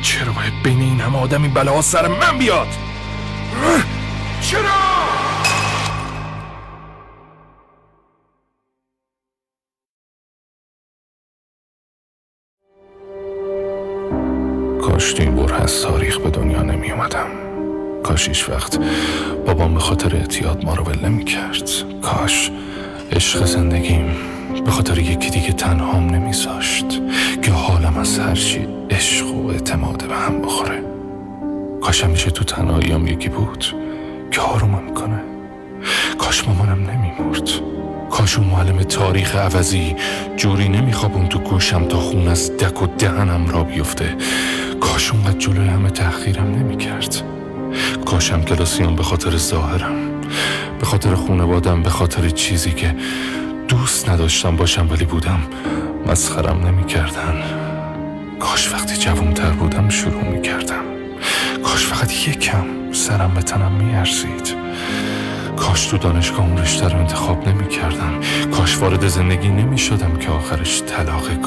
چرا باید بین این همه آدم این بلاها سر من بیاد؟ چرا؟ کاش تو این بره از تاریخ به دنیا نمی اومدم. کاش هیچ وقت بابام به خاطر اعتیاد ما رو ول نمی کرد. کاش عشق زندگیم به خاطر یکی دیگه تنهام نمیذاشت که حالم از هر چی عشق و اعتماد به هم بخوره. کاش همیشه تو تنهاییام یکی بود که آرومم کنه. کاش مامانم نمیمرد. کاش اون معلم تاریخ عوضی جوری نمیخوابون تو گوشم تا خون از دک و دهنم را بیفته. کاش اونقدر جلوی همه تحقیرم نمیکرد. کاشم کلاسیام به خاطر ظاهرم، به خاطر خونوادم، به خاطر چیزی که دوست نداشتم باشم ولی بودم مسخرم نمیکردن. کاش وقتی جوان‌تر بودم شروع میکردم. کاش فقط یکم سرم به تنم میارزید. کاش تو دانشگاه اون رشته رو انتخاب نمیکردم. کاش وارد زندگی نمیشدم که آخرش طلاق.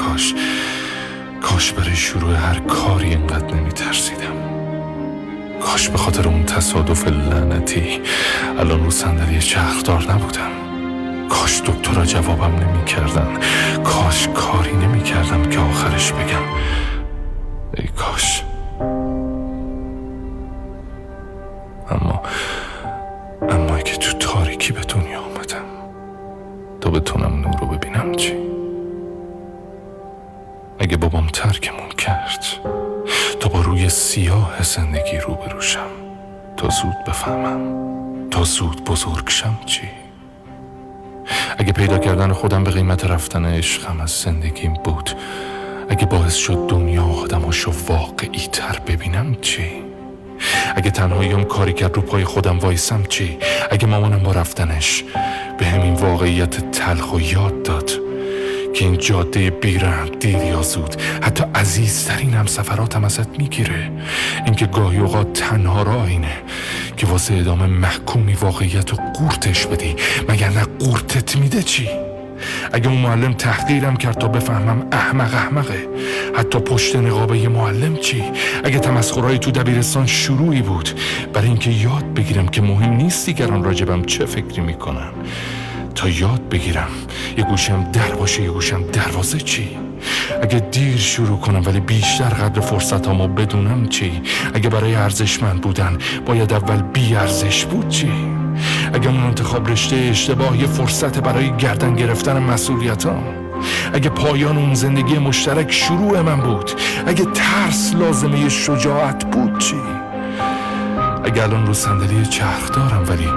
کاش برای شروع هر کاری اینقدر نمیترسیدم. کاش به خاطر اون تصادف لعنتی الان رو صندلی چرخدار نبودم. کاش دکترها جوابم نمی کردن. کاش کاری نمی کردم که آخرش بگم ای کاش. اما اگه تو تاریکی به دنیا آمدم تا بتونم نور رو ببینم چی؟ اگه بابام ترکمون کرد تا با روی سیاه زندگی روبرو شم، تا زود بفهمم، تا زود بزرگ شم چی؟ اگه پیدا کردن خودم به قیمت رفتن عشقم از زندگیم بود، اگه باعث شد دنیا آدماشو واقعی تر ببینم چی؟ اگه تنهاییم کاری کرد رو پای خودم وایسم چی؟ اگه مامانم با رفتنش به همین واقعیت تلخ و یاد داد که این جاده بیرحم دیر یا زود حتی عزیزترین همسفراتم ازت میگیره. اینکه گاهی اوقات تنها راه اینه که واسه ادامه محکومی واقعیت رو قورتش بدی، مگر نه قورتت میده چی؟ اگه اون معلم تحقیرم کرد تا بفهمم احمقه، حتی پشت نقاب یه معلم چی؟ اگه تمسخرهای تو دبیرستان شروعی بود برای اینکه یاد بگیرم که مهم نیست دیگران راجبم چه فکری میکنن، تا یاد بگیرم یه گوشم در باشه یه گوشم دروازه چی؟ اگه دیر شروع کنم ولی بیشتر قدر فرصتامو بدونم چی؟ اگه برای ارزشمند بودن باید اول بی ارزش بود چی؟ اگه اون انتخاب رشته اشتباه یه فرصت برای گردن گرفتن مسئولیتام، اگه پایان اون زندگی مشترک شروع من بود، اگه ترس لازمه شجاعت بود چی؟ اگه الان رو صندلی چرخ دارم ولی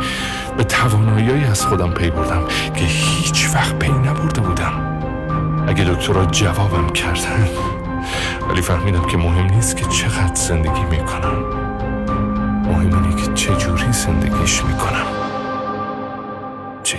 به توانایی از خودم پی بردم که هیچ وقت پی نبرده بودم، اگه دکترها جوابم کردن ولی فهمیدم که مهم نیست که چقدر زندگی میکنم، مهم اینه که چجوری زندگیش میکنم چی؟